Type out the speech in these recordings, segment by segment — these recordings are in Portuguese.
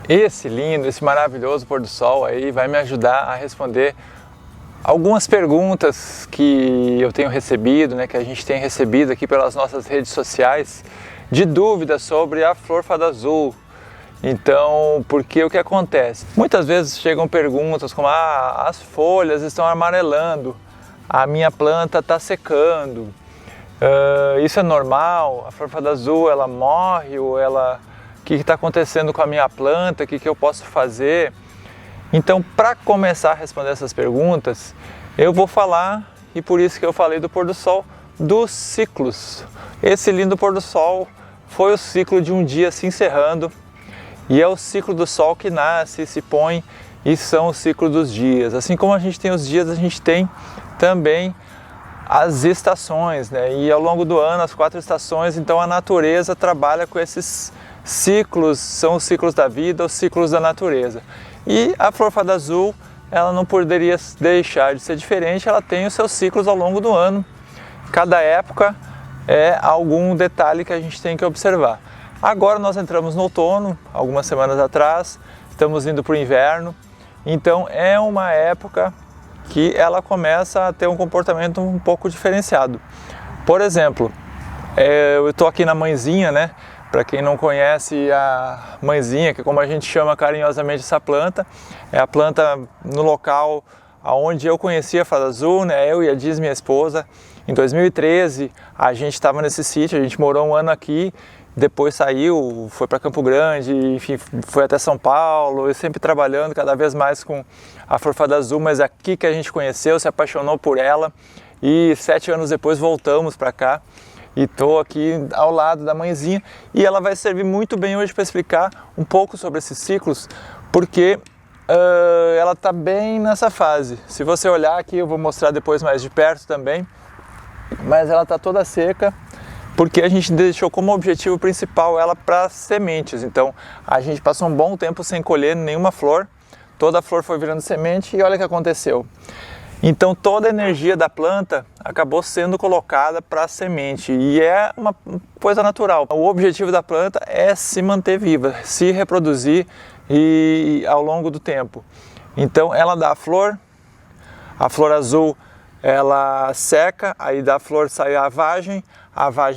Esse lindo, esse maravilhoso pôr do sol aí vai me ajudar a responder algumas perguntas que eu tenho recebido, né, que a gente tem recebido aqui pelas nossas redes sociais, de dúvidas sobre a flor fada azul. Então, porque o que acontece? Muitas vezes chegam perguntas como: as folhas estão amarelando, a minha planta está secando, isso é normal? A flor fada azul, ela morre ou ela... O que está acontecendo com a minha planta? O que eu posso fazer? Então, para começar a responder essas perguntas, eu vou falar, e por isso que eu falei do pôr do sol, dos ciclos. Esse lindo pôr do sol foi o ciclo de um dia se encerrando, e é o ciclo do sol que nasce e se põe, e são o ciclo dos dias. Assim como a gente tem os dias, a gente tem também as estações, né? E ao longo do ano, as 4 estações, então a natureza trabalha com esses ciclos, são os ciclos da vida, os ciclos da natureza. E a flor fada azul, ela não poderia deixar de ser diferente, ela tem os seus ciclos ao longo do ano. Cada época é algum detalhe que a gente tem que observar. Agora nós entramos no outono, algumas semanas atrás, estamos indo para o inverno, então é uma época que ela começa a ter um comportamento um pouco diferenciado. Por exemplo, eu estou aqui na mãezinha, né? Para quem não conhece a mãezinha, que é como a gente chama carinhosamente essa planta, é a planta no local onde eu conheci a fada azul, né? Eu e a Diz, minha esposa. Em 2013 a gente estava nesse sítio, a gente morou um ano aqui, depois saiu, foi para Campo Grande, enfim, foi até São Paulo, eu sempre trabalhando cada vez mais com a flor fada azul, mas aqui que a gente conheceu, se apaixonou por ela, e 7 anos depois voltamos para cá. E estou aqui ao lado da mãezinha, e ela vai servir muito bem hoje para explicar um pouco sobre esses ciclos, porque ela está bem nessa fase. Se você olhar aqui, eu vou mostrar depois mais de perto também, mas ela está toda seca, porque a gente deixou como objetivo principal ela para sementes. Então a gente passou um bom tempo sem colher nenhuma flor, toda a flor foi virando semente, e olha o que aconteceu. Então toda a energia da planta acabou sendo colocada para a semente, e é uma coisa natural. O objetivo da planta é se manter viva, se reproduzir e ao longo do tempo. Então ela dá a flor azul ela seca, aí da flor sai a vagem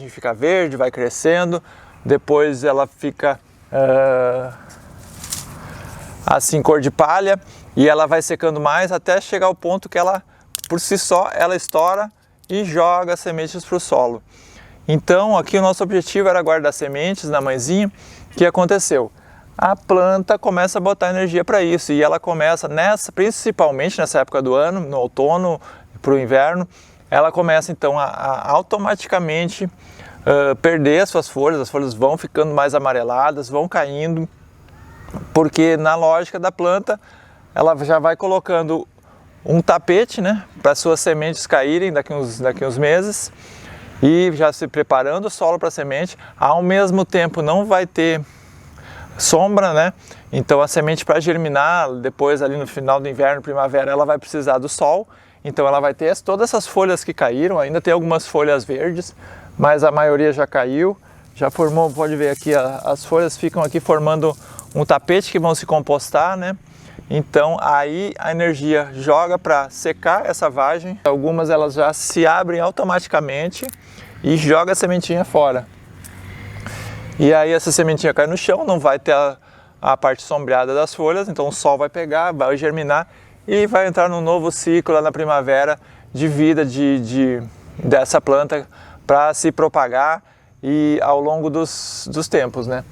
fica verde, vai crescendo, depois ela fica assim cor de palha, e ela vai secando mais até chegar ao ponto que ela, por si só, ela estoura e joga as sementes para o solo. Então aqui o nosso objetivo era guardar sementes na mãezinha. O que aconteceu? A planta começa a botar energia para isso, e ela começa, principalmente nessa época do ano, no outono para o inverno, ela começa então a automaticamente perder as suas folhas, as folhas vão ficando mais amareladas, vão caindo, porque na lógica da planta, ela já vai colocando um tapete, né, para suas sementes caírem daqui uns meses, e já se preparando o solo para a semente. Ao mesmo tempo não vai ter sombra, né? Então a semente, para germinar depois ali no final do inverno, primavera, ela vai precisar do sol. Então ela vai ter todas essas folhas que caíram, ainda tem algumas folhas verdes, mas a maioria já caiu, já formou, pode ver aqui, as folhas ficam aqui formando um tapete que vão se compostar, né? Então aí a energia joga para secar essa vagem. Algumas elas já se abrem automaticamente e joga a sementinha fora. E aí essa sementinha cai no chão, não vai ter a parte sombreada das folhas, então o sol vai pegar, vai germinar e vai entrar num novo ciclo lá na primavera de vida dessa planta para se propagar e ao longo dos tempos, né?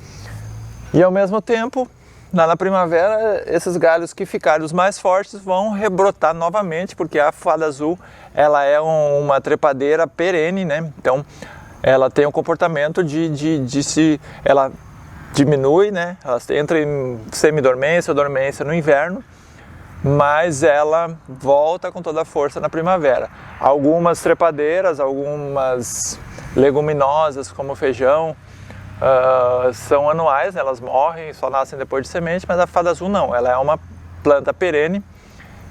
E ao mesmo tempo, lá na primavera, esses galhos que ficaram os mais fortes vão rebrotar novamente, porque a fada azul ela é uma trepadeira perene, né? Então ela tem um comportamento ela diminui, né? Ela entra em semidormência ou dormência no inverno, mas ela volta com toda a força na primavera. Algumas trepadeiras, algumas leguminosas como feijão, são anuais, né? Elas morrem, só nascem depois de semente, mas a fada azul não, ela é uma planta perene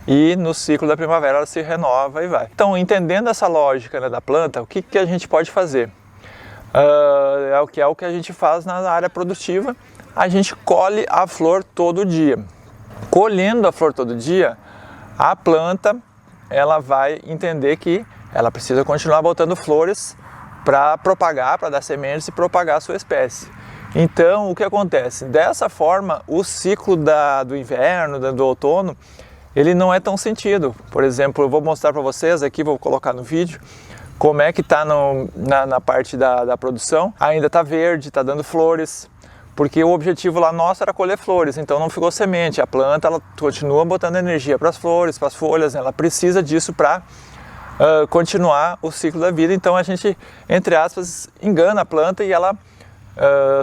e no ciclo da primavera ela se renova e vai. Então, entendendo essa lógica, né, da planta, o que a gente pode fazer? É o que a gente faz na área produtiva. a gente colhe a flor todo dia. Colhendo a flor todo dia, a planta ela vai entender que ela precisa continuar botando flores para propagar, para dar sementes e propagar a sua espécie. Então, o que acontece? Dessa forma, o ciclo do inverno, do outono, ele não é tão sentido. Por exemplo, eu vou mostrar para vocês aqui, vou colocar no vídeo, como é que está na parte da produção. Ainda está verde, está dando flores, porque o objetivo lá nosso era colher flores, então não ficou semente. A planta ela continua botando energia para as flores, para as folhas, né? Ela precisa disso para continuar o ciclo da vida. Então a gente, entre aspas, engana a planta e ela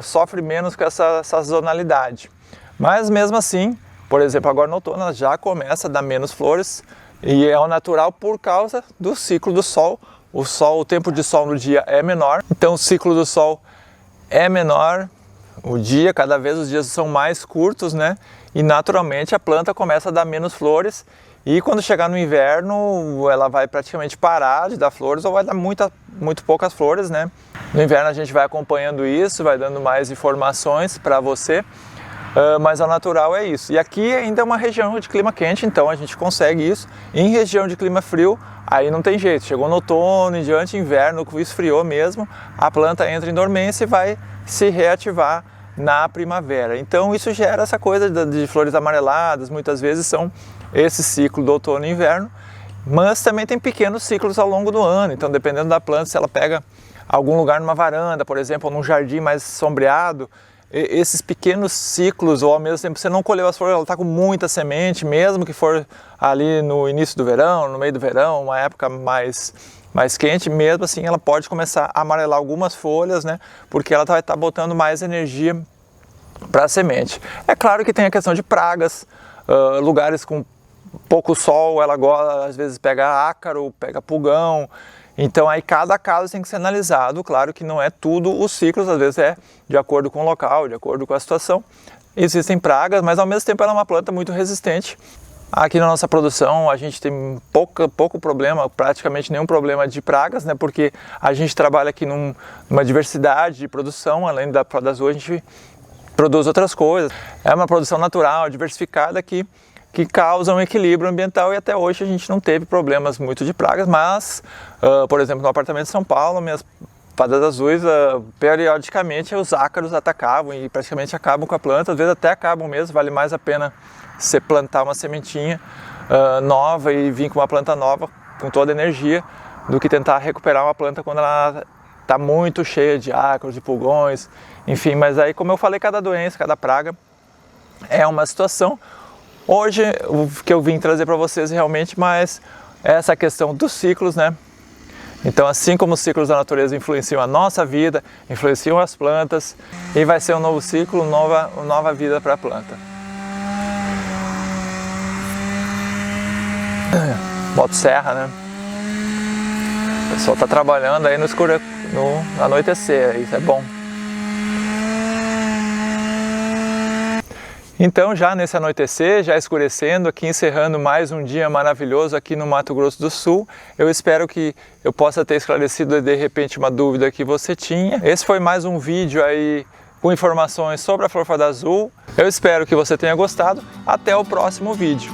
sofre menos com essa sazonalidade. Mas mesmo assim, por exemplo, agora no outono ela já começa a dar menos flores e é o natural por causa do ciclo do sol. O tempo de sol no dia é menor, então o ciclo do sol é menor, o dia, cada vez os dias são mais curtos, né? E naturalmente a planta começa a dar menos flores e quando chegar no inverno ela vai praticamente parar de dar flores ou vai dar muito poucas flores, né? No inverno a gente vai acompanhando isso, vai dando mais informações para você, mas o natural é isso. E aqui ainda é uma região de clima quente, então a gente consegue isso. Em região de clima frio, aí não tem jeito. Chegou no outono, em diante, inverno, esfriou mesmo, a planta entra em dormência e vai se reativar na primavera. Então isso gera essa coisa de flores amareladas, muitas vezes são esse ciclo do outono e inverno, mas também tem pequenos ciclos ao longo do ano. Então dependendo da planta, se ela pega algum lugar numa varanda, por exemplo, ou num jardim mais sombreado, esses pequenos ciclos, ou ao mesmo tempo você não colheu as flores, ela está com muita semente, mesmo que for ali no início do verão, no meio do verão, uma época mais quente, mesmo assim ela pode começar a amarelar algumas folhas, né? Porque ela vai estar botando mais energia para a semente. É claro que tem a questão de pragas, lugares com pouco sol, ela às vezes pega ácaro, pega pulgão. Então aí cada caso tem que ser analisado, claro que não é tudo os ciclos, às vezes é de acordo com o local, de acordo com a situação. Existem pragas, mas ao mesmo tempo ela é uma planta muito resistente. Aqui na nossa produção a gente tem pouco problema, praticamente nenhum problema de pragas, né? Porque a gente trabalha aqui numa diversidade de produção, além da Prod Azul a gente produz outras coisas. É uma produção natural, diversificada que causa um equilíbrio ambiental e até hoje a gente não teve problemas muito de pragas, mas, por exemplo, no apartamento de São Paulo, minhas Pradas Azuis, periodicamente os ácaros atacavam e praticamente acabam com a planta, às vezes até acabam mesmo, vale mais a pena você plantar uma sementinha nova e vir com uma planta nova, com toda a energia, do que tentar recuperar uma planta quando ela está muito cheia de ácaros, de pulgões, enfim, mas aí como eu falei, cada doença, cada praga é uma situação. Hoje, o que eu vim trazer para vocês realmente mais é essa questão dos ciclos, né? Então, assim como os ciclos da natureza influenciam a nossa vida, influenciam as plantas, e vai ser um novo ciclo, nova vida para a planta. Motosserra, né? O pessoal está trabalhando aí no anoitecer, isso é bom. Então já nesse anoitecer, já escurecendo, aqui encerrando mais um dia maravilhoso aqui no Mato Grosso do Sul, eu espero que eu possa ter esclarecido de repente uma dúvida que você tinha. Esse foi mais um vídeo aí com informações sobre a flor fada azul. Eu espero que você tenha gostado. Até o próximo vídeo.